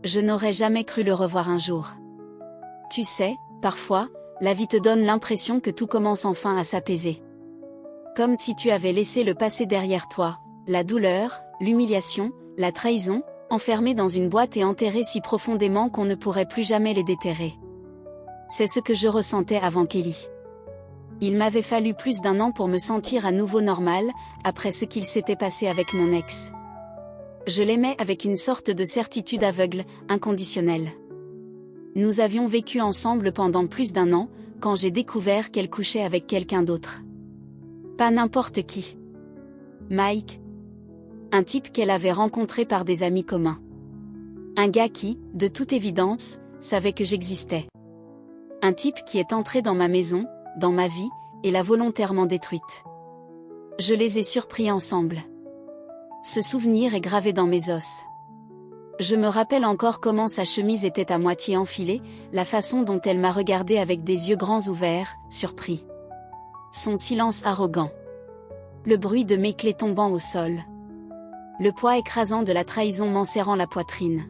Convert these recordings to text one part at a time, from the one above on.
Je n'aurais jamais cru le revoir un jour. Tu sais, parfois, la vie te donne l'impression que tout commence enfin à s'apaiser. Comme si tu avais laissé le passé derrière toi, la douleur, l'humiliation, la trahison, enfermés dans une boîte et enterrés si profondément qu'on ne pourrait plus jamais les déterrer. C'est ce que je ressentais avant Kelly. Il m'avait fallu plus d'1 an pour me sentir à nouveau normale, après ce qu'il s'était passé avec mon ex. Je l'aimais avec une sorte de certitude aveugle, inconditionnelle. Nous avions vécu ensemble pendant plus d'1 an, quand j'ai découvert qu'elle couchait avec quelqu'un d'autre. Pas n'importe qui. Mike. Un type qu'elle avait rencontré par des amis communs. Un gars qui, de toute évidence, savait que j'existais. Un type qui est entré dans ma maison, dans ma vie, et l'a volontairement détruite. Je les ai surpris ensemble. Ce souvenir est gravé dans mes os. Je me rappelle encore comment sa chemise était à moitié enfilée, la façon dont elle m'a regardé avec des yeux grands ouverts, surpris. Son silence arrogant. Le bruit de mes clés tombant au sol. Le poids écrasant de la trahison m'enserrant la poitrine.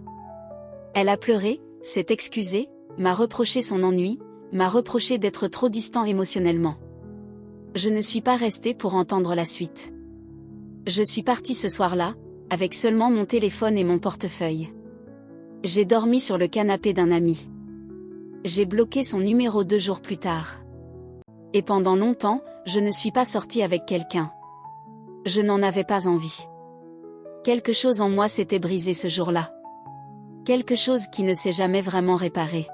Elle a pleuré, s'est excusée, m'a reproché son ennui, m'a reproché d'être trop distant émotionnellement. Je ne suis pas restée pour entendre la suite. Je suis partie ce soir-là, avec seulement mon téléphone et mon portefeuille. J'ai dormi sur le canapé d'un ami. J'ai bloqué son numéro 2 jours plus tard. Et pendant longtemps, je ne suis pas sortie avec quelqu'un. Je n'en avais pas envie. Quelque chose en moi s'était brisé ce jour-là. Quelque chose qui ne s'est jamais vraiment réparé.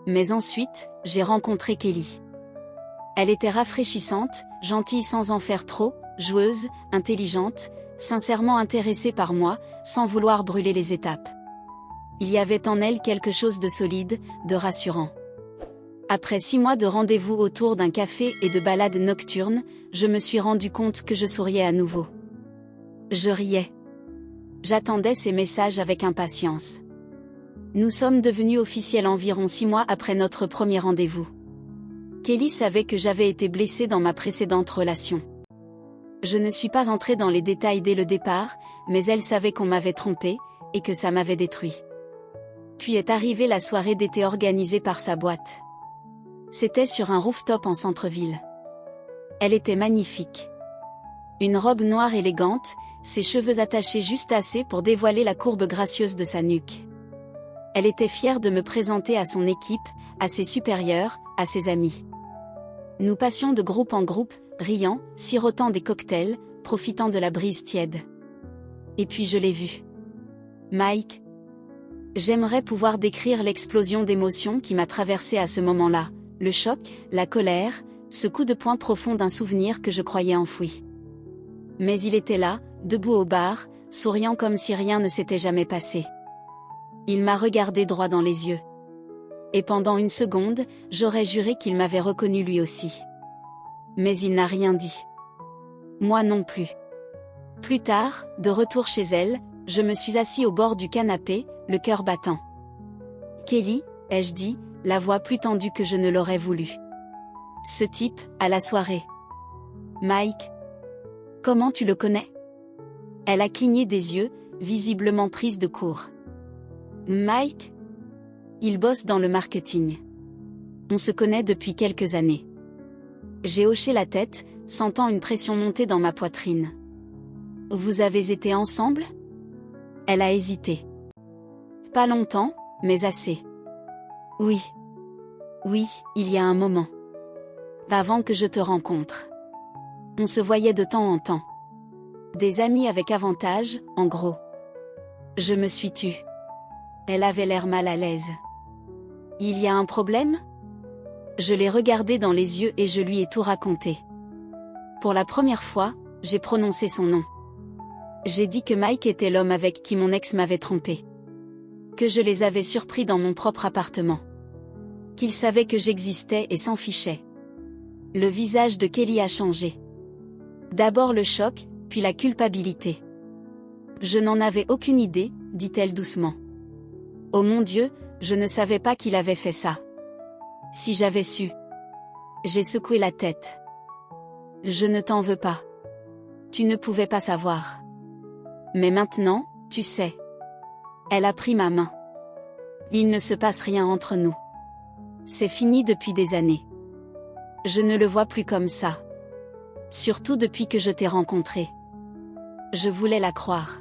Mais ensuite, j'ai rencontré Kelly. Elle était rafraîchissante, gentille sans en faire trop, joueuse, intelligente, sincèrement intéressée par moi, sans vouloir brûler les étapes. Il y avait en elle quelque chose de solide, de rassurant. Après 6 mois de rendez-vous autour d'un café et de balades nocturnes, je me suis rendu compte que je souriais à nouveau. Je riais. J'attendais ses messages avec impatience. Nous sommes devenus officiels environ 6 mois après notre premier rendez-vous. Kelly savait que j'avais été blessée dans ma précédente relation. Je ne suis pas entrée dans les détails dès le départ, mais elle savait qu'on m'avait trompée, et que ça m'avait détruit. Puis est arrivée la soirée d'été organisée par sa boîte. C'était sur un rooftop en centre-ville. Elle était magnifique. Une robe noire élégante, ses cheveux attachés juste assez pour dévoiler la courbe gracieuse de sa nuque. Elle était fière de me présenter à son équipe, à ses supérieurs, à ses amis. Nous passions de groupe en groupe, riant, sirotant des cocktails, profitant de la brise tiède. Et puis je l'ai vu. Mike. J'aimerais pouvoir décrire l'explosion d'émotions qui m'a traversée à ce moment-là, le choc, la colère, ce coup de poing profond d'un souvenir que je croyais enfoui. Mais il était là, debout au bar, souriant comme si rien ne s'était jamais passé. Il m'a regardé droit dans les yeux. Et pendant une seconde, j'aurais juré qu'il m'avait reconnu lui aussi. Mais il n'a rien dit. Moi non plus. Plus tard, de retour chez elle, je me suis assis au bord du canapé, le cœur battant. Kelly, ai-je dit, la voix plus tendue que je ne l'aurais voulu. Ce type, à la soirée. Mike. Comment tu le connais? Elle a cligné des yeux, visiblement prise de court. Mike? Il bosse dans le marketing. On se connaît depuis quelques années. J'ai hoché la tête, sentant une pression monter dans ma poitrine. Vous avez été ensemble? Elle a hésité. Pas longtemps, mais assez. Oui. Oui, il y a un moment. Avant que je te rencontre. On se voyait de temps en temps. Des amis avec avantage, en gros. Je me suis tue. Elle avait l'air mal à l'aise. Il y a un problème? Je l'ai regardé dans les yeux et je lui ai tout raconté. Pour la première fois, j'ai prononcé son nom. J'ai dit que Mike était l'homme avec qui mon ex m'avait trompé. Que je les avais surpris dans mon propre appartement. Qu'il savait que j'existais et s'en fichait. Le visage de Kelly a changé. D'abord le choc, puis la culpabilité. Je n'en avais aucune idée, dit-elle doucement. Oh mon Dieu, je ne savais pas qu'il avait fait ça. Si j'avais su. J'ai secoué la tête. Je ne t'en veux pas. Tu ne pouvais pas savoir. Mais maintenant, tu sais. Elle a pris ma main. Il ne se passe rien entre nous. C'est fini depuis des années. Je ne le vois plus comme ça. Surtout depuis que je t'ai rencontré. Je voulais la croire.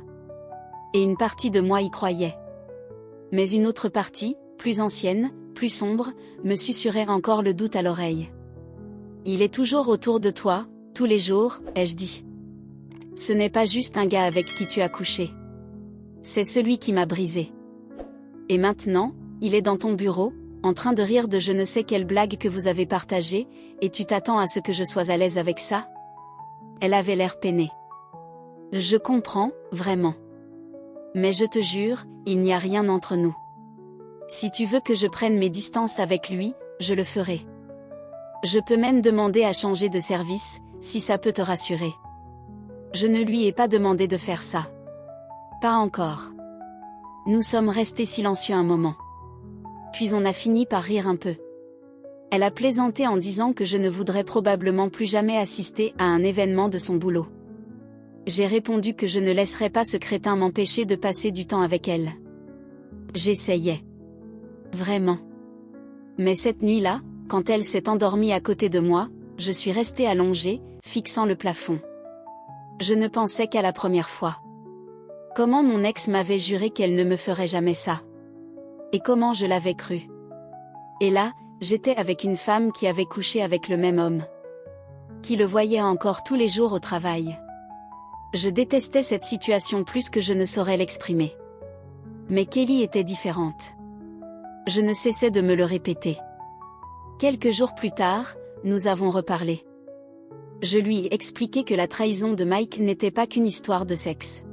Et une partie de moi y croyait. Mais une autre partie, plus ancienne, plus sombre, me susurrait encore le doute à l'oreille. Il est toujours autour de toi, tous les jours, ai-je dit. Ce n'est pas juste un gars avec qui tu as couché. C'est celui qui m'a brisé. Et maintenant, il est dans ton bureau, en train de rire de je ne sais quelle blague que vous avez partagée, et tu t'attends à ce que je sois à l'aise avec ça? Elle avait l'air peinée. Je comprends, vraiment. Mais je te jure, il n'y a rien entre nous. Si tu veux que je prenne mes distances avec lui, je le ferai. Je peux même demander à changer de service, si ça peut te rassurer. Je ne lui ai pas demandé de faire ça. Pas encore. Nous sommes restés silencieux un moment. Puis on a fini par rire un peu. Elle a plaisanté en disant que je ne voudrais probablement plus jamais assister à un événement de son boulot. J'ai répondu que je ne laisserais pas ce crétin m'empêcher de passer du temps avec elle. J'essayais. Vraiment. Mais cette nuit-là, quand elle s'est endormie à côté de moi, je suis restée allongée, fixant le plafond. Je ne pensais qu'à la première fois. Comment mon ex m'avait juré qu'elle ne me ferait jamais ça. Et comment je l'avais cru. Et là, j'étais avec une femme qui avait couché avec le même homme. Qui le voyait encore tous les jours au travail. Je détestais cette situation plus que je ne saurais l'exprimer. Mais Kelly était différente. Je ne cessais de me le répéter. Quelques jours plus tard, nous avons reparlé. Je lui ai expliqué que la trahison de Mike n'était pas qu'une histoire de sexe.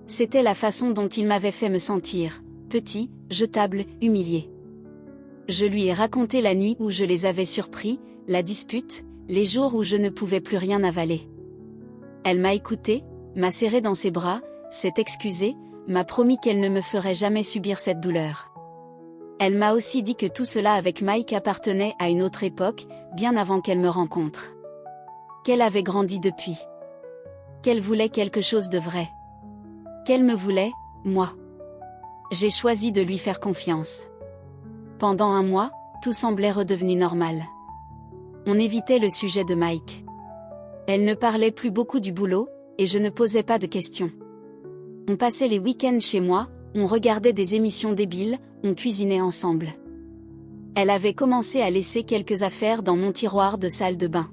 C'était la façon dont il m'avait fait me sentir, petit, jetable, humilié. Je lui ai raconté la nuit où je les avais surpris, la dispute, les jours où je ne pouvais plus rien avaler. Elle m'a écouté, m'a serré dans ses bras, s'est excusée, m'a promis qu'elle ne me ferait jamais subir cette douleur. Elle m'a aussi dit que tout cela avec Mike appartenait à une autre époque, bien avant qu'elle me rencontre. Qu'elle avait grandi depuis. Qu'elle voulait quelque chose de vrai. Qu'elle me voulait, moi. J'ai choisi de lui faire confiance. Pendant un mois, tout semblait redevenu normal. On évitait le sujet de Mike. Elle ne parlait plus beaucoup du boulot, et je ne posais pas de questions. On passait les week-ends chez moi, on regardait des émissions débiles, on cuisinait ensemble. Elle avait commencé à laisser quelques affaires dans mon tiroir de salle de bain.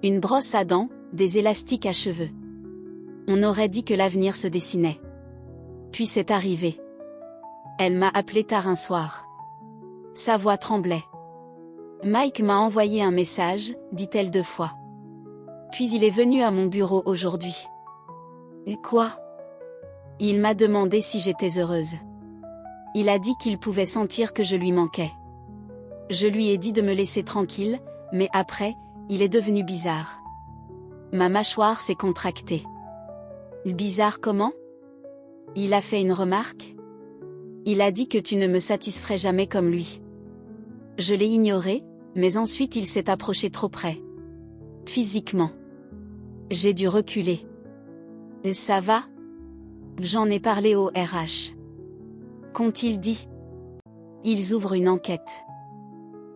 Une brosse à dents, des élastiques à cheveux. On aurait dit que l'avenir se dessinait. Puis c'est arrivé. Elle m'a appelé tard un soir. Sa voix tremblait. Mike m'a envoyé un message, dit-elle 2 fois. Puis il est venu à mon bureau aujourd'hui. Et quoi? Il m'a demandé si j'étais heureuse. Il a dit qu'il pouvait sentir que je lui manquais. Je lui ai dit de me laisser tranquille, mais après, il est devenu bizarre. Ma mâchoire s'est contractée. Bizarre comment? Il a fait une remarque? Il a dit que tu ne me satisferais jamais comme lui. Je l'ai ignoré, mais ensuite il s'est approché trop près. Physiquement. J'ai dû reculer. Ça va? J'en ai parlé au RH. Qu'ont-ils dit? Ils ouvrent une enquête.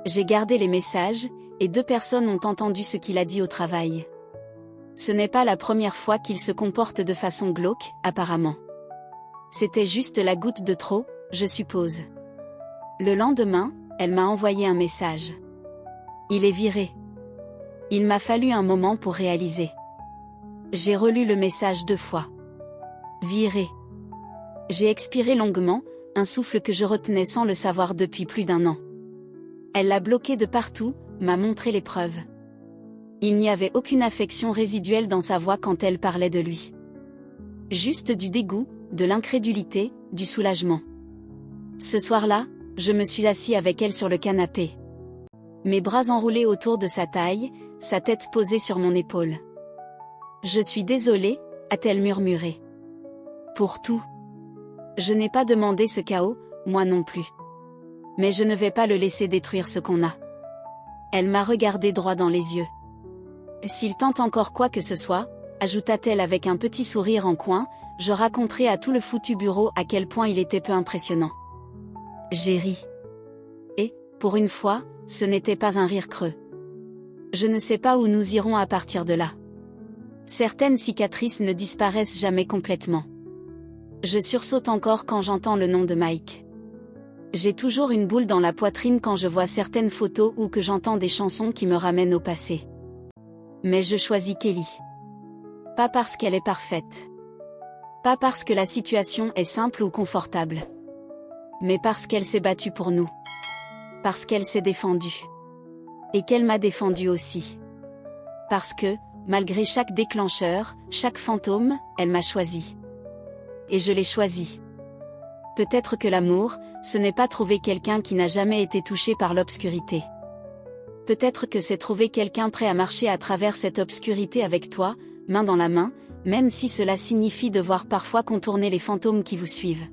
J'ai gardé les messages, et 2 personnes ont entendu ce qu'il a dit au travail. Ce n'est pas la première fois qu'il se comporte de façon glauque, apparemment. C'était juste la goutte de trop, je suppose. Le lendemain, elle m'a envoyé un message. Il est viré. Il m'a fallu un moment pour réaliser. J'ai relu le message 2 fois. Viré. J'ai expiré longuement, un souffle que je retenais sans le savoir depuis plus d'1 an. Elle l'a bloqué de partout, m'a montré les preuves. Il n'y avait aucune affection résiduelle dans sa voix quand elle parlait de lui. Juste du dégoût, de l'incrédulité, du soulagement. Ce soir-là, je me suis assis avec elle sur le canapé. Mes bras enroulés autour de sa taille, sa tête posée sur mon épaule. Je suis désolée, a-t-elle murmuré. Pour tout. Je n'ai pas demandé ce chaos, moi non plus. Mais je ne vais pas le laisser détruire ce qu'on a. Elle m'a regardé droit dans les yeux. S'il tente encore quoi que ce soit, ajouta-t-elle avec un petit sourire en coin, je raconterai à tout le foutu bureau à quel point il était peu impressionnant. J'ai ri. Et, pour une fois, ce n'était pas un rire creux. Je ne sais pas où nous irons à partir de là. Certaines cicatrices ne disparaissent jamais complètement. Je sursaute encore quand j'entends le nom de Mike. J'ai toujours une boule dans la poitrine quand je vois certaines photos ou que j'entends des chansons qui me ramènent au passé. Mais je choisis Kelly. Pas parce qu'elle est parfaite. Pas parce que la situation est simple ou confortable. Mais parce qu'elle s'est battue pour nous. Parce qu'elle s'est défendue. Et qu'elle m'a défendu aussi. Parce que, malgré chaque déclencheur, chaque fantôme, elle m'a choisi. Et je l'ai choisi. Peut-être que l'amour, ce n'est pas trouver quelqu'un qui n'a jamais été touché par l'obscurité. Peut-être que c'est trouver quelqu'un prêt à marcher à travers cette obscurité avec toi, main dans la main, même si cela signifie devoir parfois contourner les fantômes qui vous suivent.